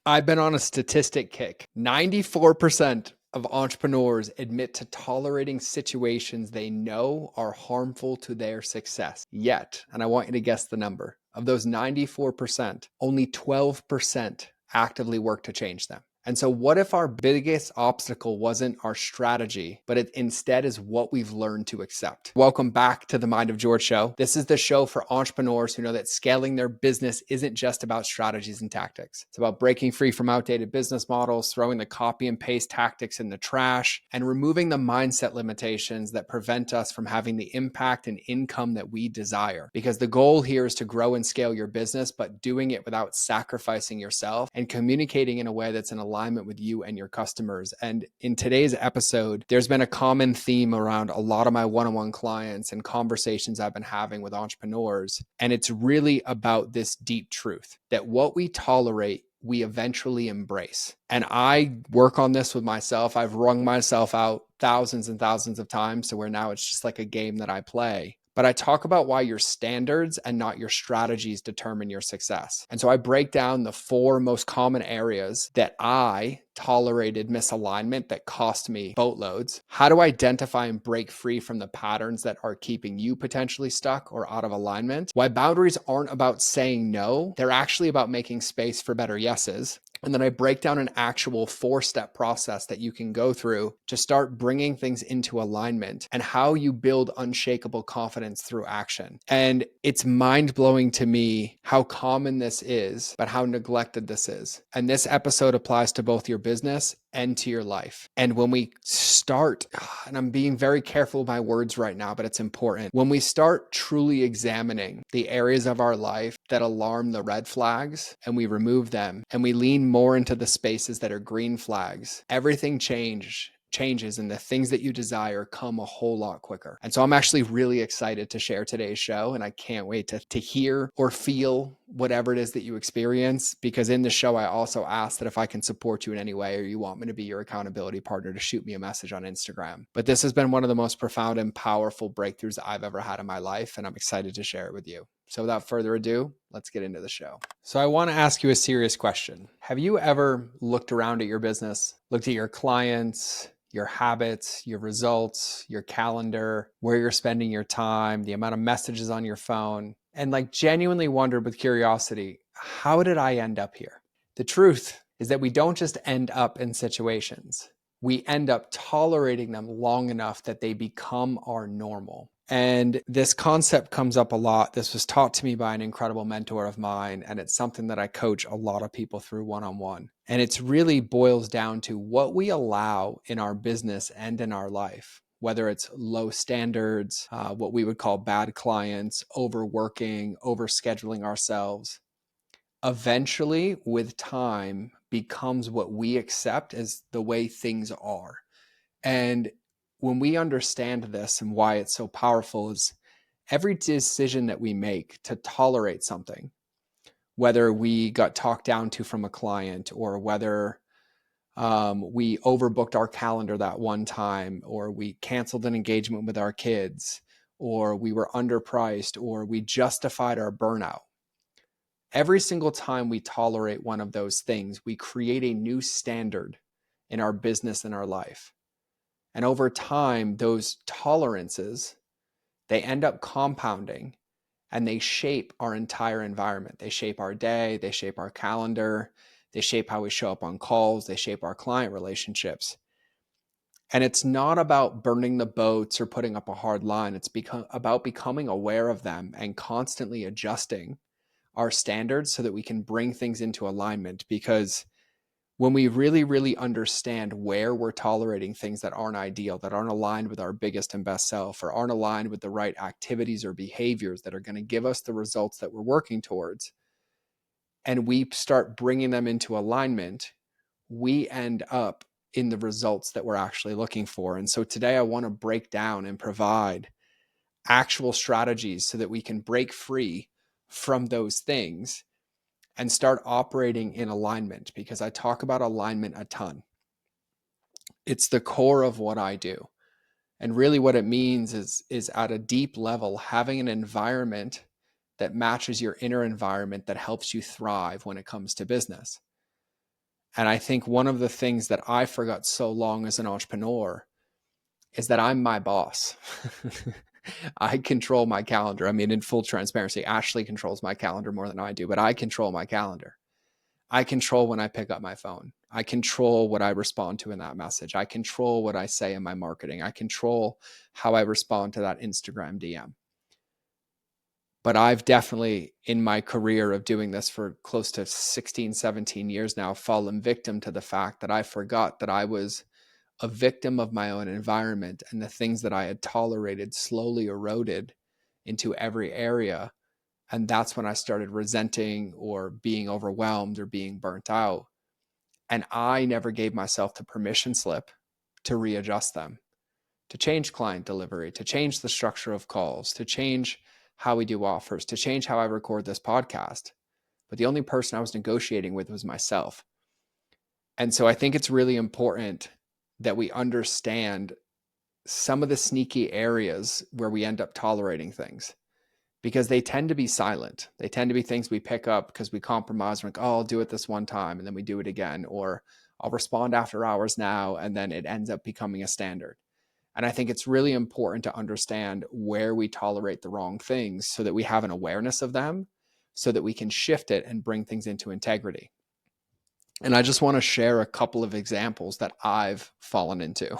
I've been on a statistic kick. 94% of entrepreneurs admit to tolerating situations they know are harmful to their success. Yet, and I want you to guess the number, of those 94%, only 12% actively work to change them. And so what if our biggest obstacle wasn't our strategy, but it instead is what we've learned to accept? Welcome back to the Mind of George show. This is the show for entrepreneurs who know that scaling their business isn't just about strategies and tactics. It's about breaking free from outdated business models, throwing the copy and paste tactics in the trash, and removing the mindset limitations that prevent us from having the impact and income that we desire. Because the goal here is to grow and scale your business, but doing it without sacrificing yourself and communicating in a way that's in alignment with you and your customers. And in today's episode, there's been a common theme around a lot of my one-on-one clients and conversations I've been having with entrepreneurs. And it's really about this deep truth that what we tolerate, we eventually embrace. And I work on this with myself. I've wrung myself out thousands and thousands of times to where now it's just like a game that I play. But I talk about why your standards and not your strategies determine your success. And so I break down the 4 most common areas that I tolerated misalignment that cost me boatloads, how to identify and break free from the patterns that are keeping you potentially stuck or out of alignment, why boundaries aren't about saying no, they're actually about making space for better yeses. And then I break down an actual 4-step process that you can go through to start bringing things into alignment and how you build unshakable confidence through action. And it's mind-blowing to me how common this is, but how neglected this is. And this episode applies to both your business and to your life. And when we start, and I'm being very careful with my words right now, but it's important. When we start truly examining the areas of our life that alarm the red flags and we remove them and we lean more into the spaces that are green flags, everything changes and the things that you desire come a whole lot quicker. And so I'm actually really excited to share today's show, and I can't wait to hear or feel whatever it is that you experience, because in the show I also ask that if I can support you in any way or you want me to be your accountability partner, to shoot me a message on Instagram. But this has been one of the most profound and powerful breakthroughs that I've ever had in my life, and I'm excited to share it with you. So without further ado, let's get into the show. So I want to ask you a serious question. Have you ever looked around at your business, looked at your clients, your habits, your results, your calendar, where you're spending your time, the amount of messages on your phone, and genuinely wondered with curiosity, how did I end up here? The truth is that we don't just end up in situations. We end up tolerating them long enough that they become our normal. And this concept comes up a lot. This was taught to me by an incredible mentor of mine, and it's something that I coach a lot of people through one-on-one. And it's really boils down to what we allow in our business and in our life, whether it's low standards, what we would call bad clients, overworking, overscheduling ourselves. Eventually, with time, becomes what we accept as the way things are. And when we understand this and why it's so powerful is every decision that we make to tolerate something, whether we got talked down to from a client or whether we overbooked our calendar that one time, or we canceled an engagement with our kids, or we were underpriced, or we justified our burnout. Every single time we tolerate one of those things, we create a new standard in our business and our life. And over time, those tolerances, they end up compounding and they shape our entire environment. They shape our day, they shape our calendar, they shape how we show up on calls, they shape our client relationships. And it's not about burning the boats or putting up a hard line. It's about becoming aware of them and constantly adjusting our standards so that we can bring things into alignment. Because when we really, really understand where we're tolerating things that aren't ideal, that aren't aligned with our biggest and best self, or aren't aligned with the right activities or behaviors that are going to give us the results that we're working towards, and we start bringing them into alignment, we end up in the results that we're actually looking for. And so today I want to break down and provide actual strategies so that we can break free from those things and start operating in alignment, because I talk about alignment a ton. It's the core of what I do. And really what it means is at a deep level, having an environment that matches your inner environment that helps you thrive when it comes to business. And I think one of the things that I forgot so long as an entrepreneur is that I'm my boss. I control my calendar. I mean, in full transparency, Ashley controls my calendar more than I do, but I control my calendar. I control when I pick up my phone. I control what I respond to in that message. I control what I say in my marketing. I control how I respond to that Instagram DM. But I've definitely, in my career of doing this for close to 16, 17 years now, fallen victim to the fact that I forgot that I was a victim of my own environment, and the things that I had tolerated slowly eroded into every area. And that's when I started resenting or being overwhelmed or being burnt out. And I never gave myself the permission slip to readjust them, to change client delivery, to change the structure of calls, to change how we do offers, to change how I record this podcast. But the only person I was negotiating with was myself. And so I think it's really important that we understand some of the sneaky areas where we end up tolerating things, because they tend to be silent. They tend to be things we pick up because we compromise. We're like, oh, I'll do it this one time, and then we do it again. Or I'll respond after hours now, and then it ends up becoming a standard. And I think it's really important to understand where we tolerate the wrong things so that we have an awareness of them, so that we can shift it and bring things into integrity. And I just want to share a couple of examples that I've fallen into.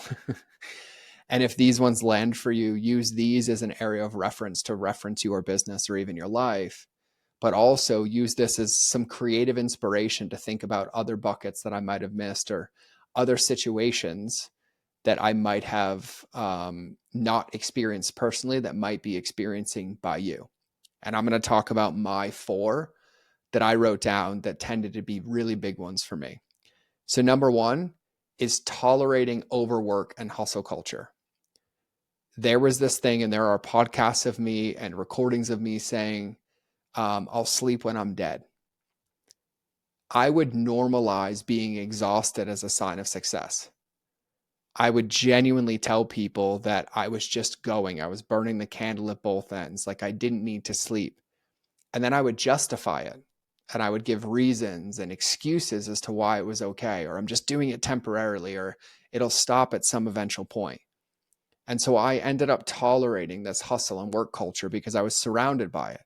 And if these ones land for you, use these as an area of reference to reference your business or even your life, but also use this as some creative inspiration to think about other buckets that I might have missed, or other situations that I might have not experienced personally that might be experiencing by you. And I'm going to talk about my 4 that I wrote down that tended to be really big ones for me. So number 1 is tolerating overwork and hustle culture. There was this thing, and there are podcasts of me and recordings of me saying, I'll sleep when I'm dead. I would normalize being exhausted as a sign of success. I would genuinely tell people that I was just going. I was burning the candle at both ends. Like I didn't need to sleep. And then I would justify it. And I would give reasons and excuses as to why it was okay, or I'm just doing it temporarily, or it'll stop at some eventual point. And so I ended up tolerating this hustle and work culture because I was surrounded by it.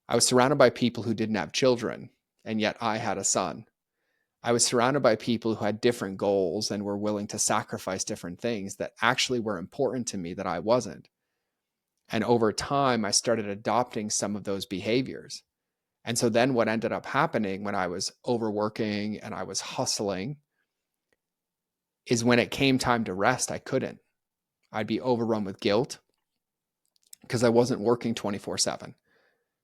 I was surrounded by people who didn't have children, and yet I had a son. I was surrounded by people who had different goals and were willing to sacrifice different things that actually were important to me that I wasn't. And over time, I started adopting some of those behaviors. And so then what ended up happening when I was overworking and I was hustling is when it came time to rest, I couldn't. I'd be overrun with guilt because I wasn't working 24/7.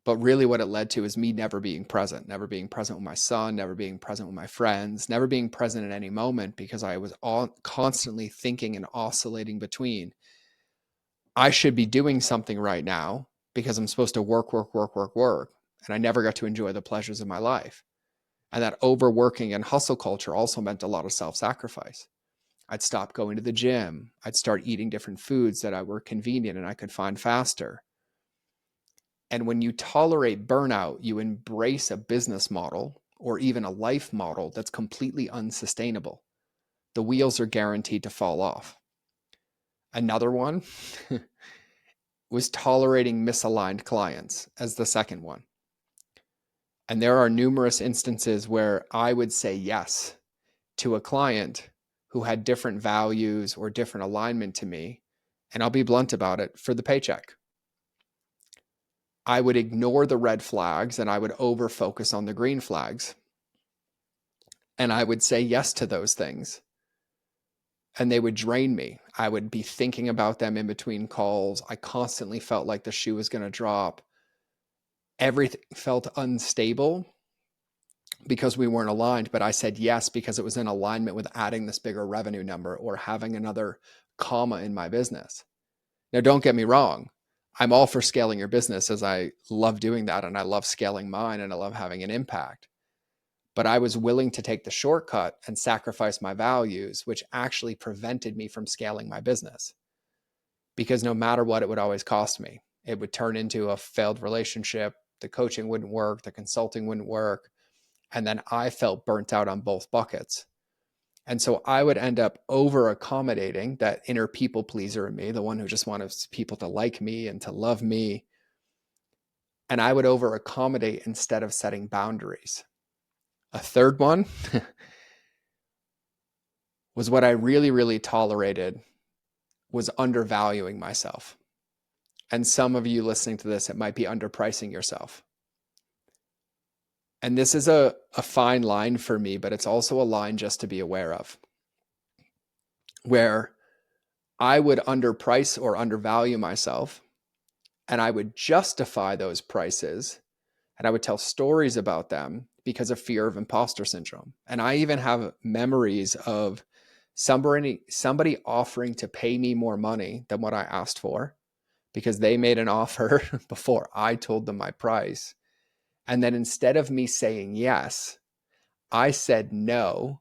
But really what it led to is me never being present with my son, never being present with my friends, never being present in any moment, because I was constantly thinking and oscillating between, I should be doing something right now because I'm supposed to work. And I never got to enjoy the pleasures of my life. And that overworking and hustle culture also meant a lot of self-sacrifice. I'd stop going to the gym. I'd start eating different foods that were convenient and I could find faster. And when you tolerate burnout, you embrace a business model or even a life model that's completely unsustainable. The wheels are guaranteed to fall off. Another one was tolerating misaligned clients as the second one. And there are numerous instances where I would say yes to a client who had different values or different alignment to me. And I'll be blunt about it, for the paycheck. I would ignore the red flags and I would over focus on the green flags. And I would say yes to those things. And they would drain me. I would be thinking about them in between calls. I constantly felt like the shoe was going to drop. Everything felt unstable because we weren't aligned. But I said yes because it was in alignment with adding this bigger revenue number or having another comma in my business. Now, don't get me wrong. I'm all for scaling your business, as I love doing that. And I love scaling mine and I love having an impact. But I was willing to take the shortcut and sacrifice my values, which actually prevented me from scaling my business. Because no matter what, it would always cost me. It would turn into a failed relationship. The coaching wouldn't work. The consulting wouldn't work. And then I felt burnt out on both buckets. And so I would end up over accommodating that inner people pleaser in me, the one who just wants people to like me and to love me. And I would over accommodate instead of setting boundaries. A third one was what I really, really tolerated was undervaluing myself. And some of you listening to this, it might be underpricing yourself. And this is a fine line for me, but it's also a line just to be aware of, where I would underprice or undervalue myself, and I would justify those prices, and I would tell stories about them because of fear of imposter syndrome. And I even have memories of somebody offering to pay me more money than what I asked for because they made an offer before I told them my price. And then instead of me saying yes, I said no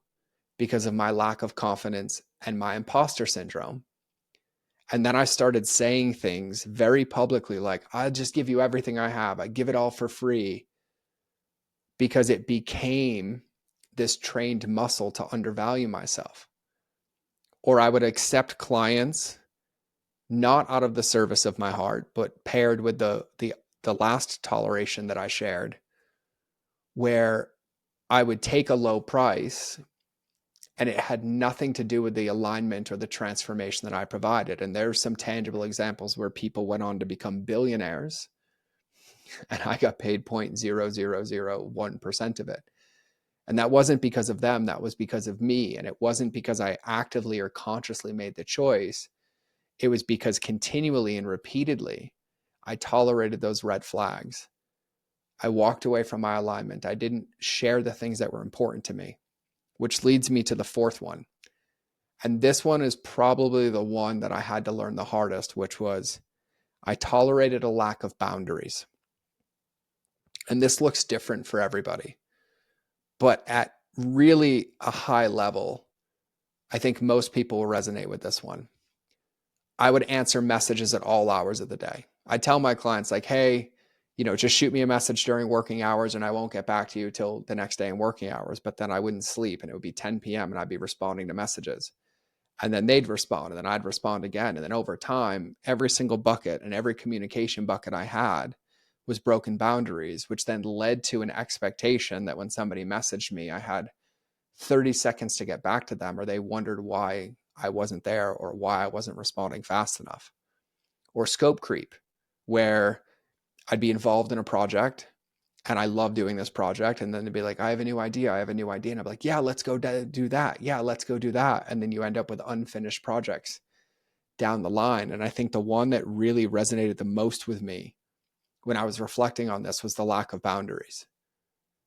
because of my lack of confidence and my imposter syndrome. And then I started saying things very publicly like, I'll just give you everything I have. I give it all for free, because it became this trained muscle to undervalue myself. Or I would accept clients not out of the service of my heart, but paired with the last toleration that I shared, where I would take a low price and it had nothing to do with the alignment or the transformation that I provided. And there's some tangible examples where people went on to become billionaires and I got paid 0.0001% of it. And that wasn't because of them, that was because of me. And it wasn't because I actively or consciously made the choice. It was because continually and repeatedly, I tolerated those red flags. I walked away from my alignment. I didn't share the things that were important to me, which leads me to the fourth one. And this one is probably the one that I had to learn the hardest, which was I tolerated a lack of boundaries. And this looks different for everybody. But at really a high level, I think most people will resonate with this one. I would answer messages at all hours of the day. I tell my clients like, hey, just shoot me a message during working hours and I won't get back to you till the next day in working hours. But then I wouldn't sleep and it would be 10 p.m. and I'd be responding to messages. And then they'd respond and then I'd respond again. And then over time, every single bucket and every communication bucket I had was broken boundaries, which then led to an expectation that when somebody messaged me, I had 30 seconds to get back to them, or they wondered why I wasn't there or why I wasn't responding fast enough. Or scope creep, where I'd be involved in a project and I love doing this project. And then they'd be like, I have a new idea. I have a new idea. And I'm like, yeah, let's go do that. Yeah, let's go do that. And then you end up with unfinished projects down the line. And I think the one that really resonated the most with me when I was reflecting on this was the lack of boundaries.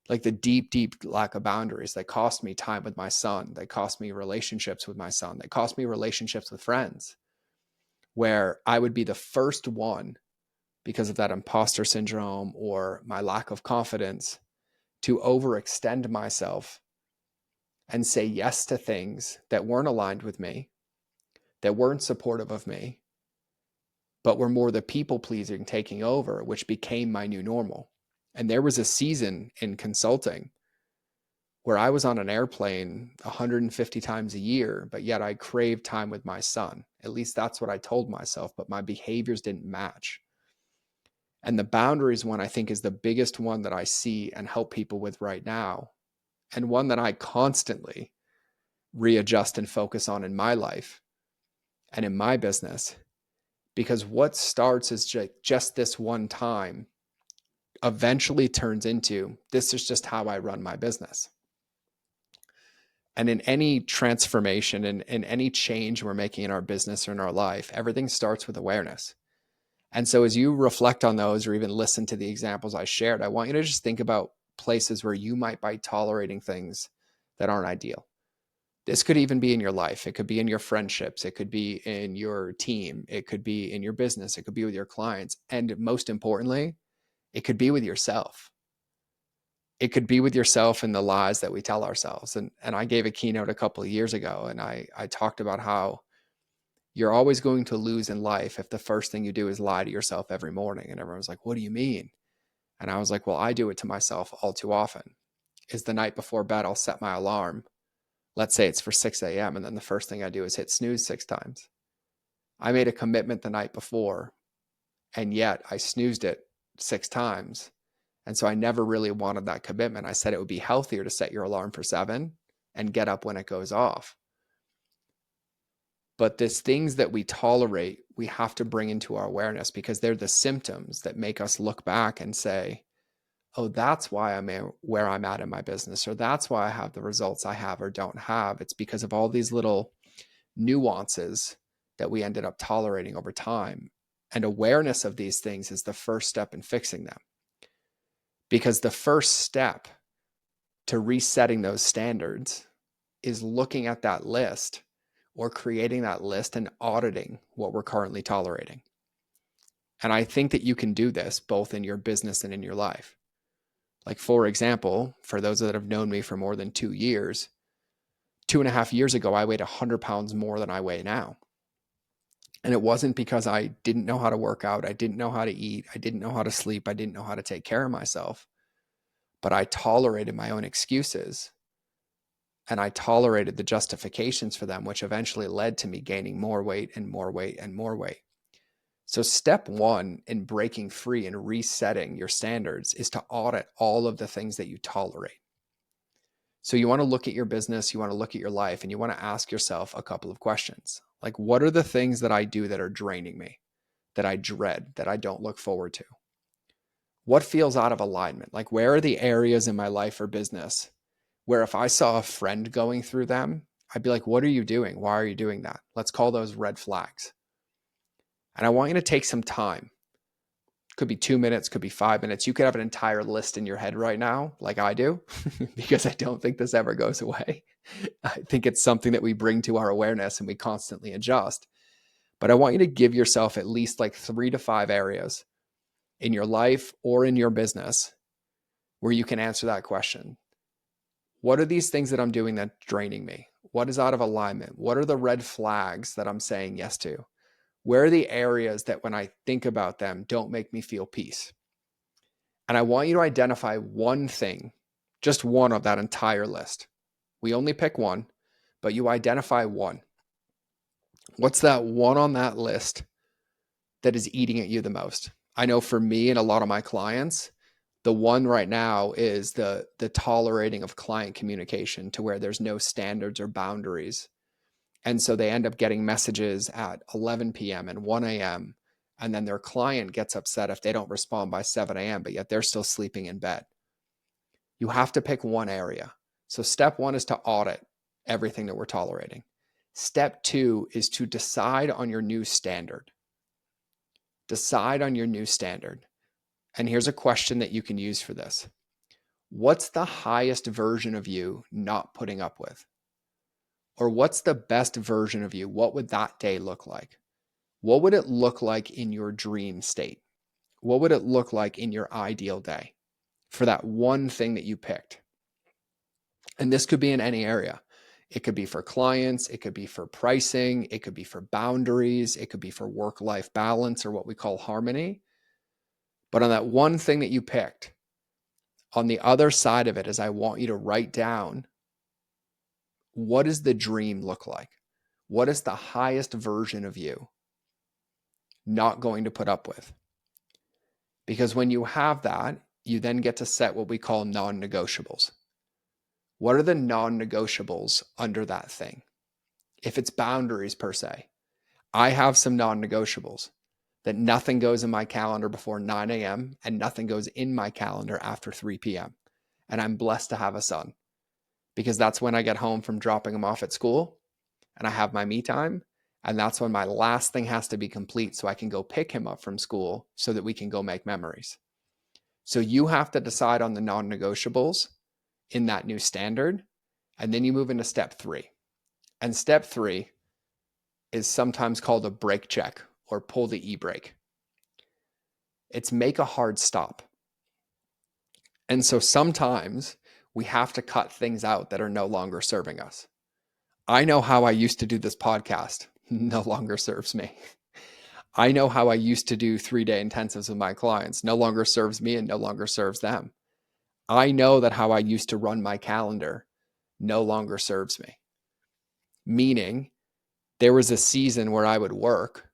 Like the deep, deep lack of boundaries that cost me time with my son. They cost me relationships with my son. They cost me relationships with friends, where I would be the first one, because of that imposter syndrome or my lack of confidence, to overextend myself and say yes to things that weren't aligned with me, that weren't supportive of me, but were more the people pleasing taking over, which became my new normal. And there was a season in consulting where I was on an airplane 150 times a year, but yet I craved time with my son. At least that's what I told myself, but my behaviors didn't match. And the boundaries one, I think, is the biggest one that I see and help people with right now. And one that I constantly readjust and focus on in my life and in my business. Because what starts as just this one time eventually turns into, this is just how I run my business. And in any transformation and in any change we're making in our business or in our life, everything starts with awareness. And so as you reflect on those or even listen to the examples I shared, I want you to just think about places where you might be tolerating things that aren't ideal. This could even be in your life. It could be in your friendships. It could be in your team. It could be in your business. It could be with your clients. And most importantly, it could be with yourself. It could be with yourself and the lies that we tell ourselves. And I gave a keynote a couple of years ago, and I talked about how you're always going to lose in life if the first thing you do is lie to yourself every morning. And everyone was like, what do you mean? And I was like, well, I do it to myself all too often. is the night before bed, I'll set my alarm. Let's say it's for 6 a.m. And then the first thing I do is hit snooze 6 times. I made a commitment the night before, and yet I snoozed it 6 times. And so I never really wanted that commitment. I said it would be healthier to set your alarm for 7 and get up when it goes off. But these things that we tolerate, we have to bring into our awareness, because they're the symptoms that make us look back and say, oh, that's why I'm where I'm at in my business, or that's why I have the results I have or don't have. It's because of all these little nuances that we ended up tolerating over time. And awareness of these things is the first step in fixing them. Because the first step to resetting those standards is looking at that list, or creating that list and auditing what we're currently tolerating. And I think that you can do this both in your business and in your life. Like, for example, for those that have known me for more than 2 years, 2.5 years ago, I weighed 100 pounds more than I weigh now. And it wasn't because I didn't know how to work out. I didn't know how to eat. I didn't know how to sleep. I didn't know how to take care of myself. But I tolerated my own excuses, and I tolerated the justifications for them, which eventually led to me gaining more weight and more weight and more weight. So step one in breaking free and resetting your standards is to audit all of the things that you tolerate. So you want to look at your business, you want to look at your life, and you want to ask yourself a couple of questions. Like, what are the things that I do that are draining me, that I dread, that I don't look forward to? What feels out of alignment? Like, where are the areas in my life or business where if I saw a friend going through them, I'd be like, what are you doing? Why are you doing that? Let's call those red flags. And I want you to take some time. Could be 2 minutes, could be 5 minutes. You could have an entire list in your head right now, like I do, because I don't think this ever goes away. I think it's something that we bring to our awareness and we constantly adjust. But I want you to give yourself at least like 3 to 5 areas in your life or in your business where you can answer that question. What are these things that I'm doing that's draining me? What is out of alignment? What are the red flags that I'm saying yes to? Where are the areas that when I think about them don't make me feel peace? And I want you to identify one thing, just one of that entire list. We only pick one, but you identify one. What's that one on that list that is eating at you the most? I know for me and a lot of my clients, the one right now is the tolerating of client communication, to where there's no standards or boundaries. And so they end up getting messages at 11 p.m. and 1 a.m. And then their client gets upset if they don't respond by 7 a.m., but yet they're still sleeping in bed. You have to pick one area. So step one is to audit everything that we're tolerating. Step two is to decide on your new standard. Decide on your new standard. And here's a question that you can use for this. What's the highest version of you not putting up with? Or what's the best version of you? What would that day look like? What would it look like in your dream state? What would it look like in your ideal day for that one thing that you picked? And this could be in any area. It could be for clients. It could be for pricing. It could be for boundaries. It could be for work-life balance, or what we call harmony. But on that one thing that you picked, on the other side of it is I want you to write down, what does the dream look like? What is the highest version of you not going to put up with? Because when you have that, you then get to set what we call non-negotiables. What are the non-negotiables under that thing? If it's boundaries per se, I have some non-negotiables that nothing goes in my calendar before 9 a.m. and nothing goes in my calendar after 3 p.m. And I'm blessed to have a son, because that's when I get home from dropping him off at school and I have my me time. And that's when my last thing has to be complete so I can go pick him up from school so that we can go make memories. So you have to decide on the non-negotiables in that new standard. And then you move into step 3. And step 3 is sometimes called a brake check, or pull the e-brake. It's make a hard stop. And so sometimes we have to cut things out that are no longer serving us. I know how I used to do this podcast no longer serves me. I know how I used to do 3-day intensives with my clients no longer serves me and no longer serves them. I know that how I used to run my calendar no longer serves me. Meaning, there was a season where I would work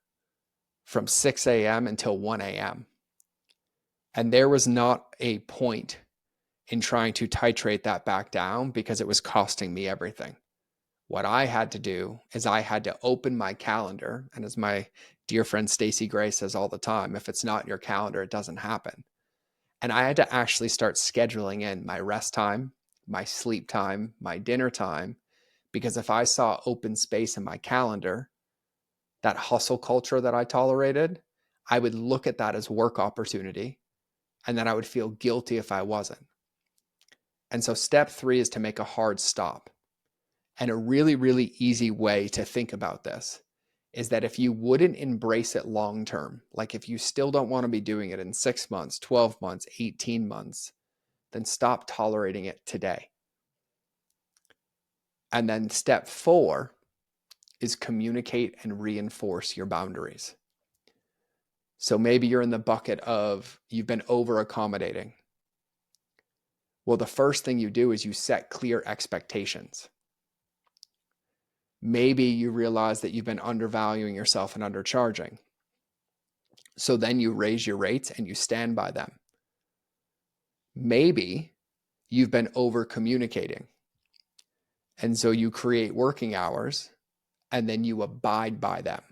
from 6 a.m. until 1 a.m. And there was not a point in trying to titrate that back down because it was costing me everything. What I had to do is I had to open my calendar. And as my dear friend Stacey Gray says all the time, if it's not in your calendar, it doesn't happen. And I had to actually start scheduling in my rest time, my sleep time, my dinner time, because if I saw open space in my calendar, that hustle culture that I tolerated, I would look at that as work opportunity, and then I would feel guilty if I wasn't. And so step 3 is to make a hard stop. And a really, really easy way to think about this is that if you wouldn't embrace it long term, like if you still don't want to be doing it in 6 months, 12 months, 18 months, then stop tolerating it today. And then step 4 is communicate and reinforce your boundaries. So maybe you're in the bucket of you've been over accommodating. Well, the first thing you do is you set clear expectations. Maybe you realize that you've been undervaluing yourself and undercharging. So then you raise your rates and you stand by them. Maybe you've been over communicating. And so you create working hours and then you abide by them.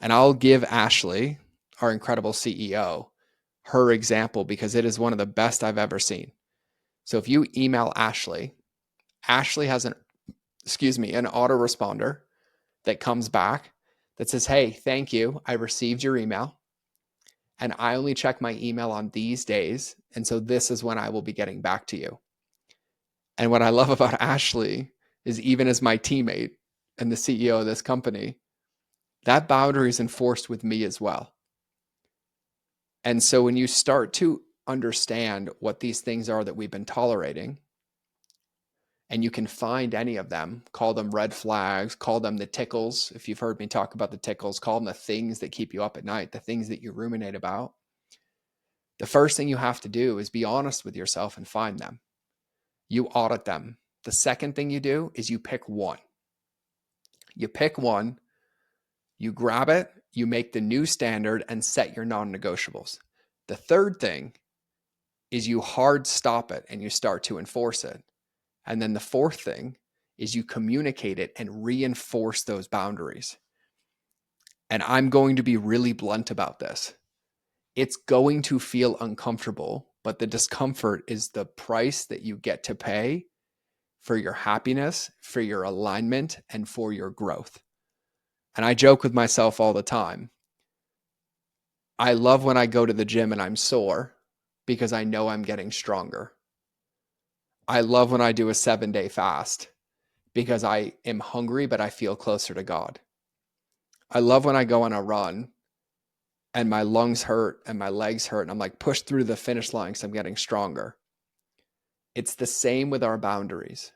And I'll give Ashley, our incredible CEO, her example because it is one of the best I've ever seen. So if you email Ashley, Ashley has an autoresponder that comes back that says, hey, thank you. I received your email and I only check my email on these days. And so this is when I will be getting back to you. And what I love about Ashley is even as my teammate and the CEO of this company, that boundary is enforced with me as well. And so when you start to understand what these things are that we've been tolerating, and you can find any of them, call them red flags, call them the tickles. If you've heard me talk about the tickles, call them the things that keep you up at night, the things that you ruminate about. The first thing you have to do is be honest with yourself and find them. You audit them. The second thing you do is you pick one. You pick one, you grab it, you make the new standard and set your non-negotiables. The third thing is you hard stop it and you start to enforce it. And then the fourth thing is you communicate it and reinforce those boundaries. And I'm going to be really blunt about this. It's going to feel uncomfortable, but the discomfort is the price that you get to pay for your happiness, for your alignment, and for your growth. And I joke with myself all the time. I love when I go to the gym and I'm sore because I know I'm getting stronger. I love when I do a 7-day fast because I am hungry, but I feel closer to God. I love when I go on a run and my lungs hurt and my legs hurt and I'm like, push through the finish line because I'm getting stronger. It's the same with our boundaries.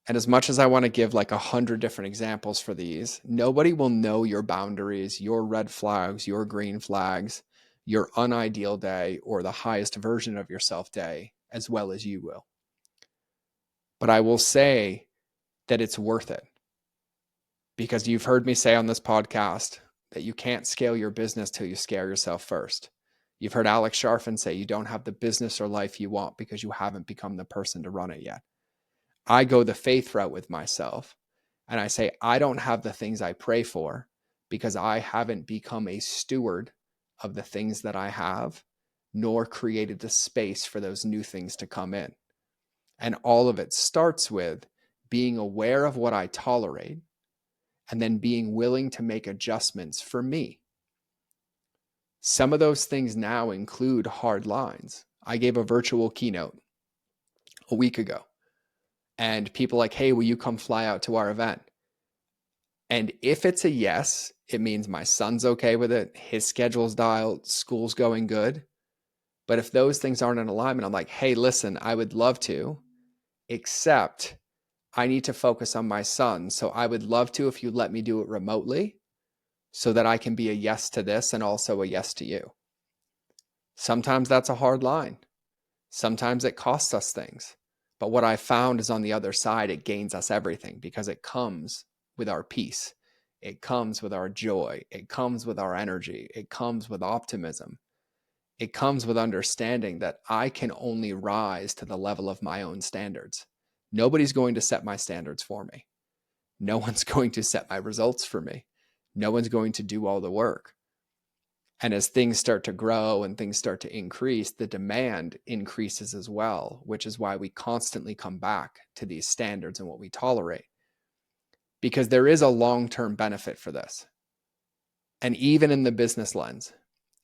And as much as I want to give like 100 different examples for these, nobody will know your boundaries, your red flags, your green flags, your unideal day, or the highest version of yourself day as well as you will. But I will say that it's worth it because you've heard me say on this podcast that you can't scale your business till you scare yourself first. You've heard Alex Sharfin say you don't have the business or life you want because you haven't become the person to run it yet. I go the faith route with myself and I say, I don't have the things I pray for because I haven't become a steward of the things that I have, nor created the space for those new things to come in. And all of it starts with being aware of what I tolerate and then being willing to make adjustments for me. Some of those things now include hard lines. I gave a virtual keynote a week ago and people like, hey, will you come fly out to our event? And if it's a yes, it means my son's okay with it. His schedule's dialed, school's going good. But if those things aren't in alignment, I'm like, hey, listen, I would love to, except I need to focus on my son. So I would love to if you let me do it remotely so that I can be a yes to this and also a yes to you. Sometimes that's a hard line. Sometimes it costs us things. But what I found is on the other side, it gains us everything because it comes with our peace. It comes with our joy. It comes with our energy. It comes with optimism. It comes with understanding that I can only rise to the level of my own standards. Nobody's going to set my standards for me. No one's going to set my results for me. No one's going to do all the work. And as things start to grow and things start to increase, the demand increases as well, which is why we constantly come back to these standards and what we tolerate. Because there is a long-term benefit for this. And even in the business lens,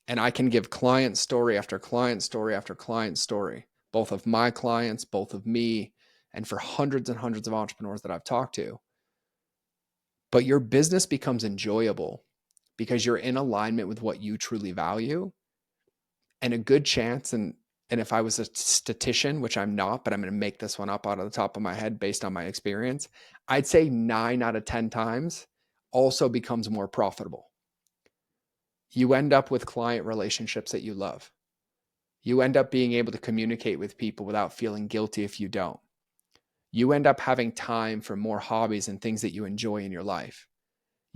and I can give client story after client story after client story, both of my clients, both of me, and for hundreds and hundreds of entrepreneurs that I've talked to. But your business becomes enjoyable because you're in alignment with what you truly value. And a good chance, and if I was a statistician, which I'm not, but I'm going to make this one up out of the top of my head based on my experience, I'd say 9 out of 10 times also becomes more profitable. You end up with client relationships that you love. You end up being able to communicate with people without feeling guilty if you don't. You end up having time for more hobbies and things that you enjoy in your life.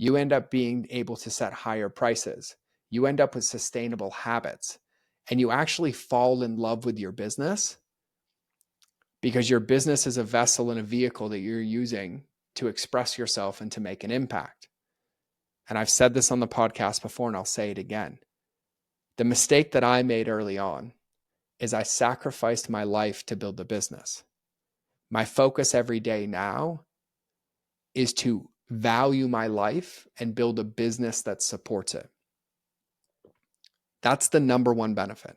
You end up being able to set higher prices. You end up with sustainable habits. And you actually fall in love with your business because your business is a vessel and a vehicle that you're using to express yourself and to make an impact. And I've said this on the podcast before, and I'll say it again. The mistake that I made early on is I sacrificed my life to build the business. My focus every day now is to value my life and build a business that supports it. That's the number one benefit.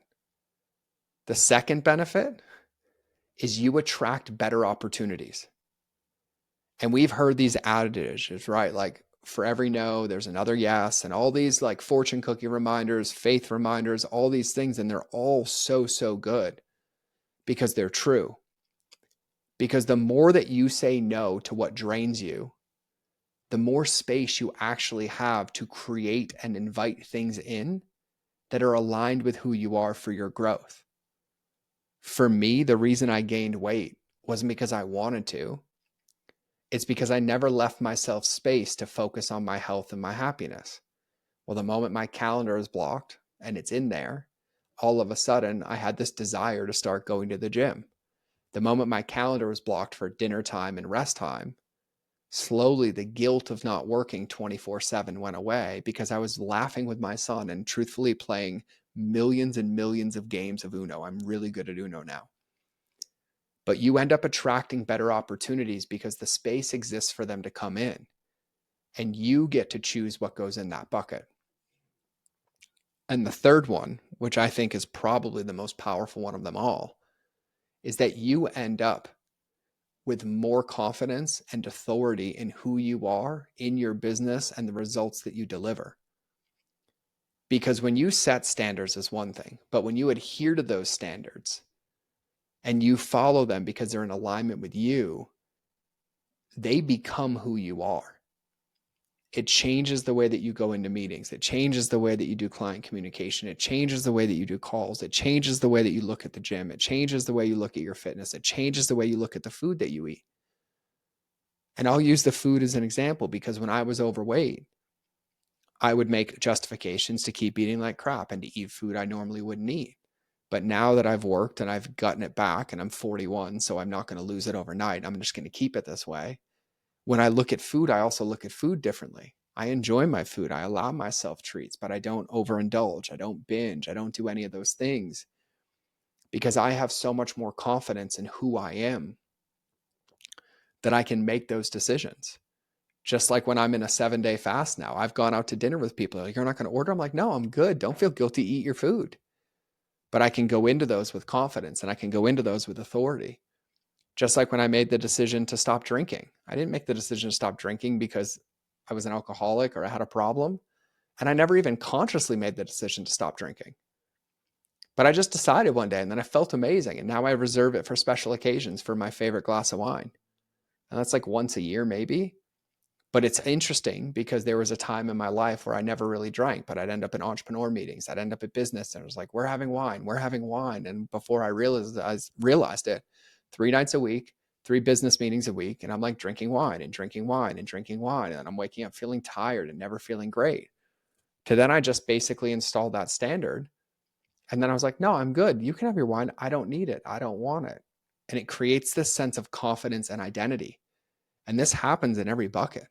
The second benefit is you attract better opportunities. And we've heard these adages, right? Like for every no, there's another yes, and all these like fortune cookie reminders, faith reminders, all these things. And they're all so, so good because they're true. Because the more that you say no to what drains you, the more space you actually have to create and invite things in that are aligned with who you are for your growth. For me, the reason I gained weight wasn't because I wanted to. It's because I never left myself space to focus on my health and my happiness. Well, the moment my calendar is blocked and it's in there, all of a sudden I had this desire to start going to the gym. The moment my calendar was blocked for dinner time and rest time, slowly the guilt of not working 24/7 went away because I was laughing with my son and truthfully playing millions and millions of games of Uno. I'm really good at Uno now. But you end up attracting better opportunities because the space exists for them to come in. And you get to choose what goes in that bucket. And the third one, which I think is probably the most powerful one of them all, is that you end up with more confidence and authority in who you are in your business and the results that you deliver. Because when you set standards is one thing, but when you adhere to those standards and you follow them because they're in alignment with you, they become who you are. It changes the way that you go into meetings. It changes the way that you do client communication. It changes the way that you do calls. It changes the way that you look at the gym. It changes the way you look at your fitness. It changes the way you look at the food that you eat. And I'll use the food as an example because when I was overweight, I would make justifications to keep eating like crap and to eat food I normally wouldn't eat. But now that I've worked and I've gotten it back and I'm 41, so I'm not going to lose it overnight. I'm just going to keep it this way. When I look at food, I also look at food differently. I enjoy my food. I allow myself treats, but I don't overindulge. I don't binge. I don't do any of those things because I have so much more confidence in who I am that I can make those decisions. Just like when I'm in a 7-day fast now, I've gone out to dinner with people. Like, you're not going to order? I'm like, no, I'm good. Don't feel guilty. Eat your food. But I can go into those with confidence and I can go into those with authority. Just like when I made the decision to stop drinking. I didn't make the decision to stop drinking because I was an alcoholic or I had a problem. And I never even consciously made the decision to stop drinking. But I just decided one day and then I felt amazing. And now I reserve it for special occasions for my favorite glass of wine. And that's like once a year, maybe. But it's interesting because there was a time in my life where I never really drank, but I'd end up in entrepreneur meetings. I'd end up at business and it was like, we're having wine, we're having wine. And before I realized it, 3 nights a week, 3 business meetings a week. And I'm like drinking wine and drinking wine and drinking wine. And I'm waking up feeling tired and never feeling great. To then I just basically installed that standard. And then I was like, no, I'm good. You can have your wine. I don't need it. I don't want it. And it creates this sense of confidence and identity. And this happens in every bucket.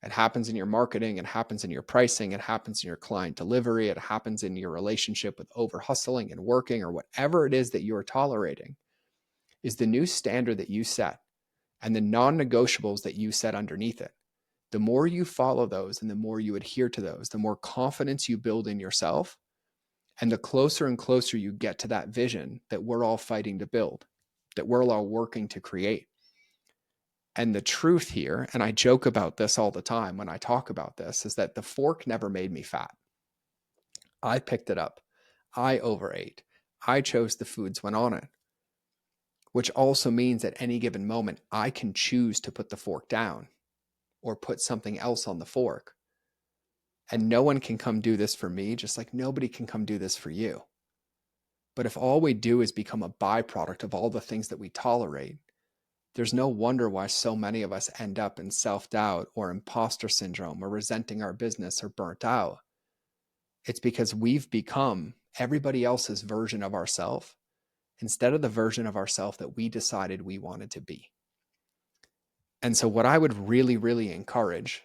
It happens in your marketing, it happens in your pricing, it happens in your client delivery, it happens in your relationship with over hustling and working, or whatever it is that you're tolerating is the new standard that you set and the non-negotiables that you set underneath it. The more you follow those and the more you adhere to those, the more confidence you build in yourself, and the closer and closer you get to that vision that we're all fighting to build, that we're all working to create. And the truth here, and I joke about this all the time when I talk about this, is that the fork never made me fat. I picked it up. I overate. I chose the foods when on it, which also means at any given moment, I can choose to put the fork down or put something else on the fork. And no one can come do this for me, just like nobody can come do this for you. But if all we do is become a byproduct of all the things that we tolerate, there's no wonder why so many of us end up in self-doubt or imposter syndrome or resenting our business or burnt out. It's because we've become everybody else's version of ourselves instead of the version of ourselves that we decided we wanted to be. And so what I would really, really encourage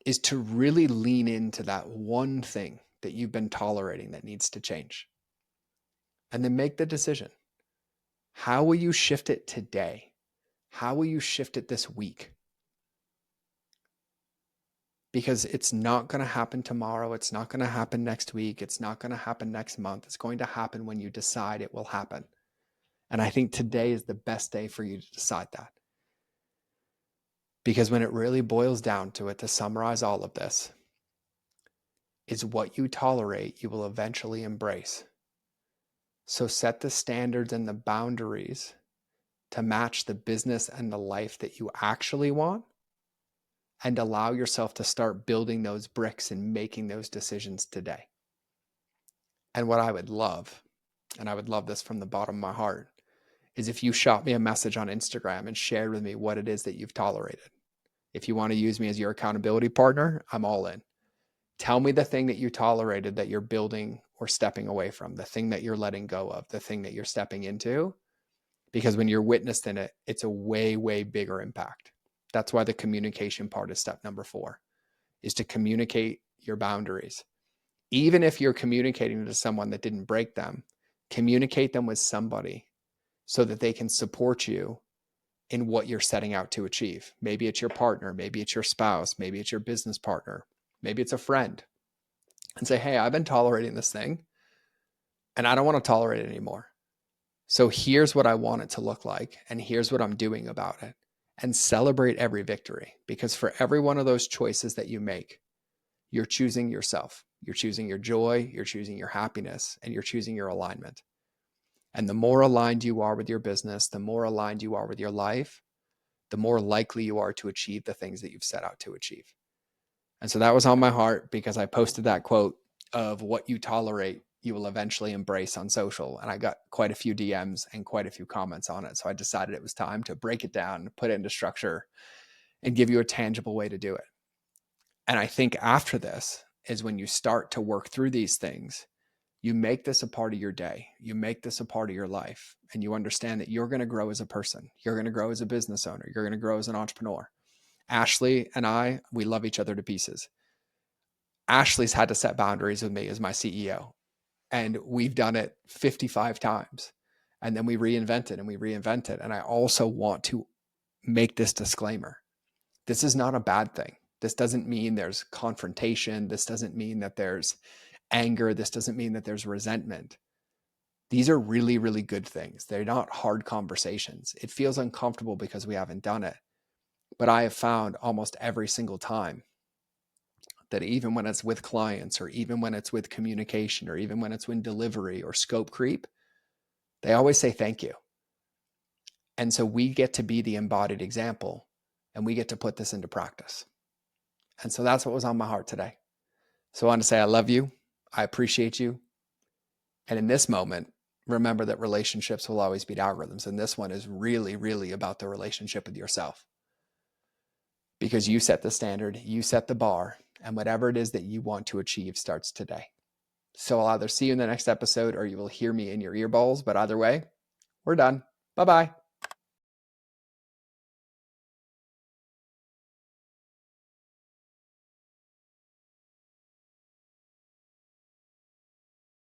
is to really lean into that one thing that you've been tolerating that needs to change. And then make the decision. How will you shift it today? How will you shift it this week? Because it's not going to happen tomorrow. It's not going to happen next week. It's not going to happen next month. It's going to happen when you decide it will happen. And I think today is the best day for you to decide that. Because when it really boils down to it, to summarize all of this, is what you tolerate, you will eventually embrace. So set the standards and the boundaries to match the business and the life that you actually want, and allow yourself to start building those bricks and making those decisions today. And what I would love, and I would love this from the bottom of my heart, is if you shot me a message on Instagram and shared with me what it is that you've tolerated. If you want to use me as your accountability partner, I'm all in. Tell me the thing that you tolerated that you're building or stepping away from, the thing that you're letting go of, the thing that you're stepping into. Because when you're witnessed in it, it's a way, way bigger impact. That's why the communication part is step number 4, is to communicate your boundaries. Even if you're communicating to someone that didn't break them, communicate them with somebody so that they can support you in what you're setting out to achieve. Maybe it's your partner, maybe it's your spouse, maybe it's your business partner, maybe it's a friend. And say, hey, I've been tolerating this thing and I don't want to tolerate it anymore. So here's what I want it to look like, and here's what I'm doing about it. And celebrate every victory, because for every one of those choices that you make, you're choosing yourself. You're choosing your joy, you're choosing your happiness, and you're choosing your alignment. And the more aligned you are with your business, the more aligned you are with your life, the more likely you are to achieve the things that you've set out to achieve. And so that was on my heart because I posted that quote of what you tolerate, you will eventually embrace on social. And I got quite a few DMs and quite a few comments on it. So I decided it was time to break it down, put it into structure, and give you a tangible way to do it. And I think after this is when you start to work through these things, you make this a part of your day, you make this a part of your life, and you understand that you're going to grow as a person, you're going to grow as a business owner, you're going to grow as an entrepreneur. Ashley and I, we love each other to pieces. Ashley's had to set boundaries with me as my CEO, and we've done it 55 times. And then we reinvent it and we reinvent it. And I also want to make this disclaimer. This is not a bad thing. This doesn't mean there's confrontation. This doesn't mean that there's anger. This doesn't mean that there's resentment. These are really, really good things. They're not hard conversations. It feels uncomfortable because we haven't done it. But I have found almost every single time that even when it's with clients, or even when it's with communication, or even when it's with delivery or scope creep, they always say thank you. And so we get to be the embodied example and we get to put this into practice. And so that's what was on my heart today. So I want to say I love you. I appreciate you. And in this moment, remember that relationships will always beat algorithms. And this one is really, really about the relationship with yourself. Because you set the standard, you set the bar, and whatever it is that you want to achieve starts today. So I'll either see you in the next episode or you will hear me in your earballs. But either way, we're done. Bye-bye.